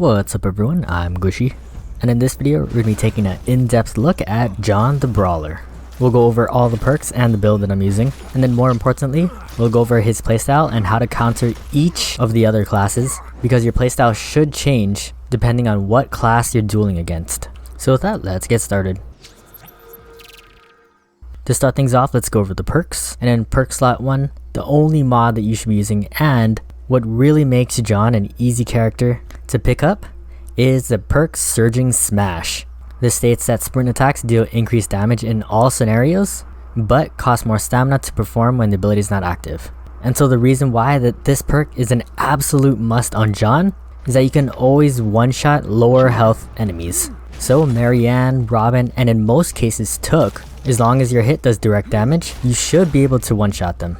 What's up everyone, I'm Gooshy, and in this video we're going to be taking an in-depth look at John the Brawler. We'll go over all the perks and the build that I'm using, and then more importantly, we'll go over his playstyle and how to counter each of the other classes, because your playstyle should change depending on what class you're dueling against. So with that, let's get started. To start things off, let's go over the perks, and in perk slot 1, the only mod that you should be using and what really makes John an easy character to pick up is the perk Surging Smash. This states that sprint attacks deal increased damage in all scenarios, but cost more stamina to perform when the ability is not active. And so the reason why this perk is an absolute must on John is that you can always one-shot lower health enemies. So Marianne, Robin, and in most cases Tooke, as long as your hit does direct damage, you should be able to one-shot them.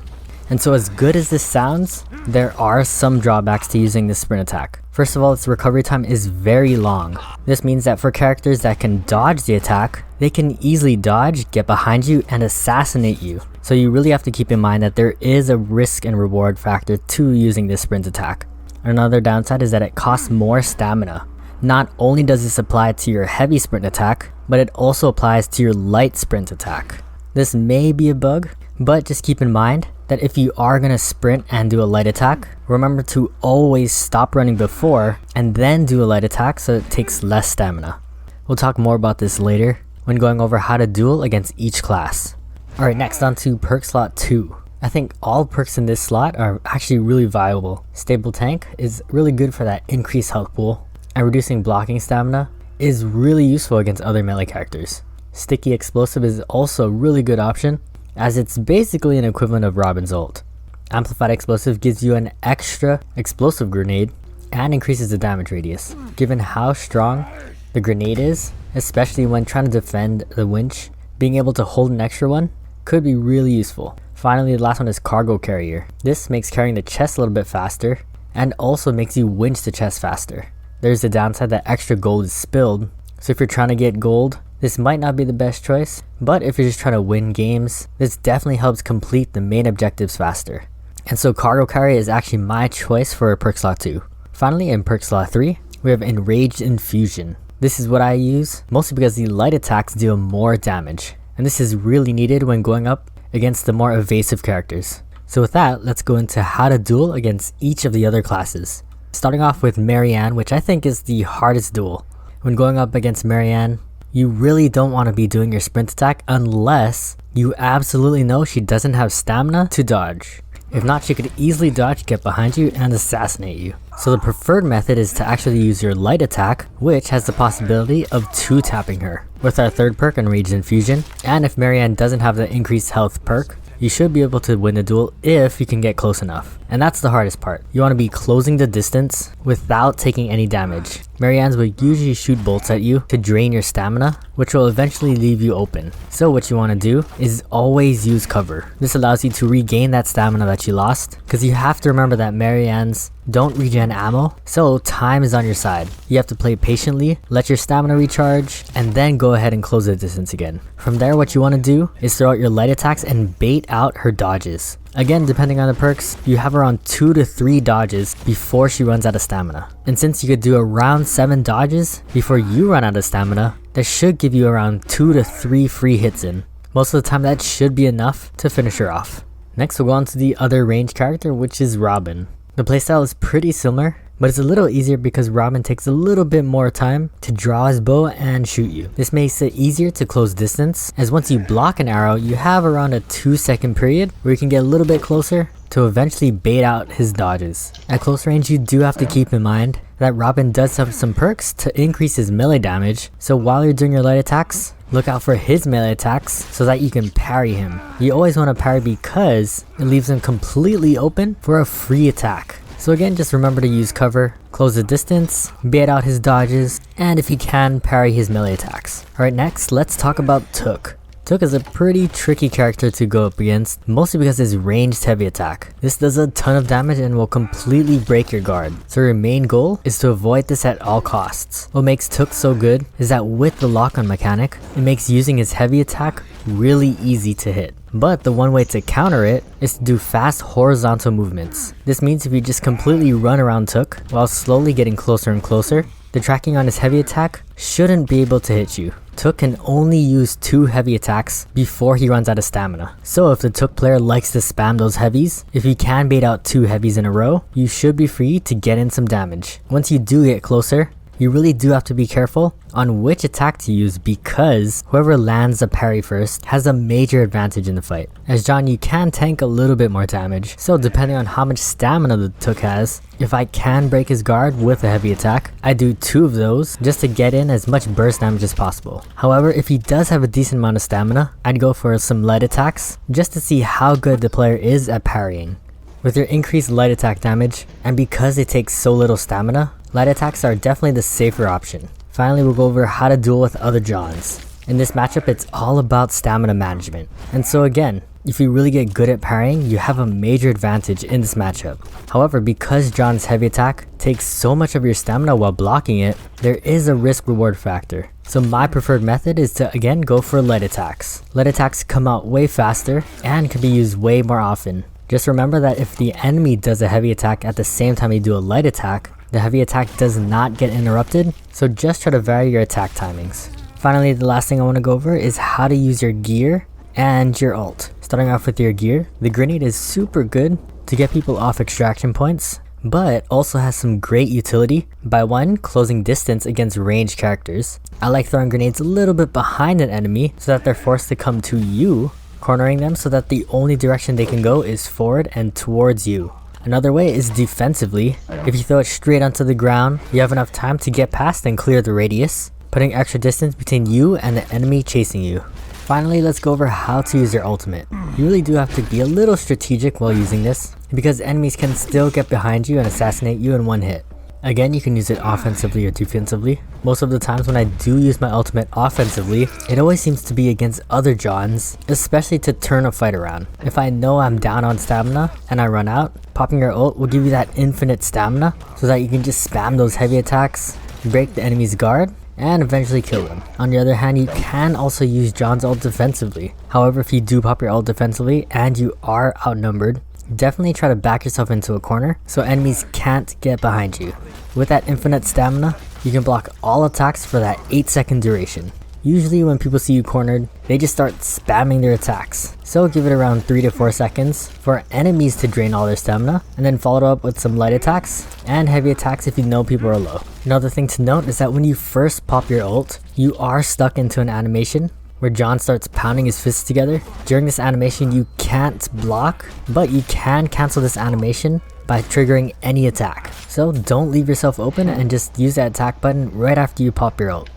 And so as good as this sounds, there are some drawbacks to using this sprint attack. First of all, its recovery time is very long. This means that for characters that can dodge the attack, they can easily dodge, get behind you, and assassinate you. So you really have to keep in mind that there is a risk and reward factor to using this sprint attack. Another downside is that it costs more stamina. Not only does this apply to your heavy sprint attack, but it also applies to your light sprint attack. This may be a bug, but just keep in mind that if you are going to sprint and do a light attack, remember to always stop running before and then do a light attack so it takes less stamina. We'll talk more about this later when going over how to duel against each class. Alright, next on to perk slot 2. I think all perks in this slot are actually really viable. Stable Tank is really good for that increased health pool, and reducing blocking stamina is really useful against other melee characters. Sticky Explosive is also a really good option, as it's basically an equivalent of Robin's ult. Amplified Explosive gives you an extra explosive grenade and increases the damage radius. Given how strong the grenade is, especially when trying to defend the winch, being able to hold an extra one could be really useful. Finally, the last one is Cargo Carrier. This makes carrying the chest a little bit faster and also makes you winch the chest faster. There's the downside that extra gold is spilled, so if you're trying to get gold, this might not be the best choice, but if you're just trying to win games, this definitely helps complete the main objectives faster. And so Cargo Carrier is actually my choice for perk slot 2. Finally, in perk slot 3, we have Enraged Infusion. This is what I use, mostly because the light attacks deal more damage, and this is really needed when going up against the more evasive characters. So with that, let's go into how to duel against each of the other classes. Starting off with Marianne, which I think is the hardest duel. When going up against Marianne, you really don't want to be doing your sprint attack unless you absolutely know she doesn't have stamina to dodge. If not, she could easily dodge, get behind you, and assassinate you. So the preferred method is to actually use your light attack, which has the possibility of 2-tapping her. With our third perk, Enraged Infusion, and if Marianne doesn't have the increased health perk, you should be able to win the duel if you can get close enough. And that's the hardest part. You want to be closing the distance without taking any damage. Marianne's will usually shoot bolts at you to drain your stamina, which will eventually leave you open. So what you want to do is always use cover. This allows you to regain that stamina that you lost, because you have to remember that Marianne's don't regen ammo, so time is on your side. You have to play patiently, let your stamina recharge, and then go ahead and close the distance again. From there, what you want to do is throw out your light attacks and bait out her dodges. Again, depending on the perks, you have around 2 to 3 dodges before she runs out of stamina. And since you could do around 7 dodges before you run out of stamina, that should give you around 2 to 3 free hits in. Most of the time that should be enough to finish her off. Next, we'll go on to the other ranged character, which is Robin. The playstyle is pretty similar, but it's a little easier because Robin takes a little bit more time to draw his bow and shoot you. This makes it easier to close distance, as once you block an arrow, you have around a 2-second period where you can get a little bit closer to eventually bait out his dodges. At close range, you do have to keep in mind that Robin does have some perks to increase his melee damage, so while you're doing your light attacks, look out for his melee attacks so that you can parry him. You always want to parry because it leaves him completely open for a free attack. So again, just remember to use cover, close the distance, bait out his dodges, and if you can, parry his melee attacks. Alright, next, let's talk about Tooke. Tooke is a pretty tricky character to go up against, mostly because of his ranged heavy attack. This does a ton of damage and will completely break your guard. So your main goal is to avoid this at all costs. What makes Tooke so good is that with the lock-on mechanic, it makes using his heavy attack really easy to hit. But the one way to counter it is to do fast horizontal movements. This means if you just completely run around Tooke while slowly getting closer and closer, the tracking on his heavy attack shouldn't be able to hit you. Tooke can only use 2 heavy attacks before he runs out of stamina. So if the Tooke player likes to spam those heavies, if you can bait out 2 heavies in a row, you should be free to get in some damage. Once you do get closer, you really do have to be careful on which attack to use, because whoever lands a parry first has a major advantage in the fight. As John, you can tank a little bit more damage, so depending on how much stamina the Tooke has, if I can break his guard with a heavy attack, I do 2 of those just to get in as much burst damage as possible. However, if he does have a decent amount of stamina, I'd go for some light attacks just to see how good the player is at parrying. With your increased light attack damage, and because it takes so little stamina, light attacks are definitely the safer option. Finally, we'll go over how to duel with other Johns. In this matchup, it's all about stamina management. And so again, if you really get good at parrying, you have a major advantage in this matchup. However, because John's heavy attack takes so much of your stamina while blocking it, there is a risk reward factor. So my preferred method is to again go for light attacks. Light attacks come out way faster and can be used way more often. Just remember that if the enemy does a heavy attack at the same time you do a light attack, the heavy attack does not get interrupted, so just try to vary your attack timings. Finally, the last thing I want to go over is how to use your gear and your ult. Starting off with your gear, the grenade is super good to get people off extraction points, but also has some great utility by 1, closing distance against ranged characters. I like throwing grenades a little bit behind an enemy so that they're forced to come to you, cornering them so that the only direction they can go is forward and towards you. Another way is defensively. If you throw it straight onto the ground, you have enough time to get past and clear the radius, putting extra distance between you and the enemy chasing you. Finally, let's go over how to use your ultimate. You really do have to be a little strategic while using this, because enemies can still get behind you and assassinate you in 1 hit. Again, you can use it offensively or defensively. Most of the times when I do use my ultimate offensively, it always seems to be against other Johns, especially to turn a fight around. If I know I'm down on stamina and I run out, popping your ult will give you that infinite stamina so that you can just spam those heavy attacks, break the enemy's guard, and eventually kill them. On the other hand, you can also use John's ult defensively. However, if you do pop your ult defensively and you are outnumbered, definitely try to back yourself into a corner so enemies can't get behind you. With that infinite stamina, you can block all attacks for that 8-second duration. Usually when people see you cornered, they just start spamming their attacks. So give it around 3 to 4 seconds for enemies to drain all their stamina, and then follow up with some light attacks and heavy attacks if you know people are low. Another thing to note is that when you first pop your ult, you are stuck into an animation where John starts pounding his fists together. During this animation, you can't block, but you can cancel this animation by triggering any attack. So don't leave yourself open and just use that attack button right after you pop your ult.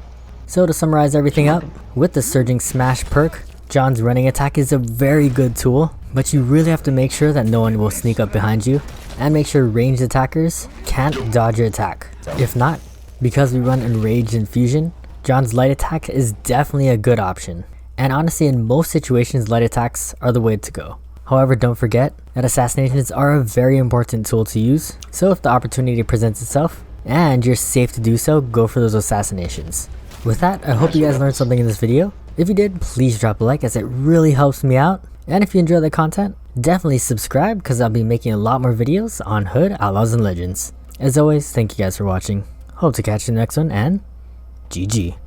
So to summarize everything up, with the Surging Smash perk, John's running attack is a very good tool, but you really have to make sure that no one will sneak up behind you, and make sure ranged attackers can't dodge your attack. If not, because we run Enraged Infusion, John's light attack is definitely a good option. And honestly, in most situations, light attacks are the way to go. However, don't forget that assassinations are a very important tool to use, so if the opportunity presents itself, and you're safe to do so, go for those assassinations. With that, I hope you guys learned something in this video. If you did, please drop a like as it really helps me out. And if you enjoy the content, definitely subscribe because I'll be making a lot more videos on Hood, Outlaws, and Legends. As always, thank you guys for watching. Hope to catch you in the next one, and GG.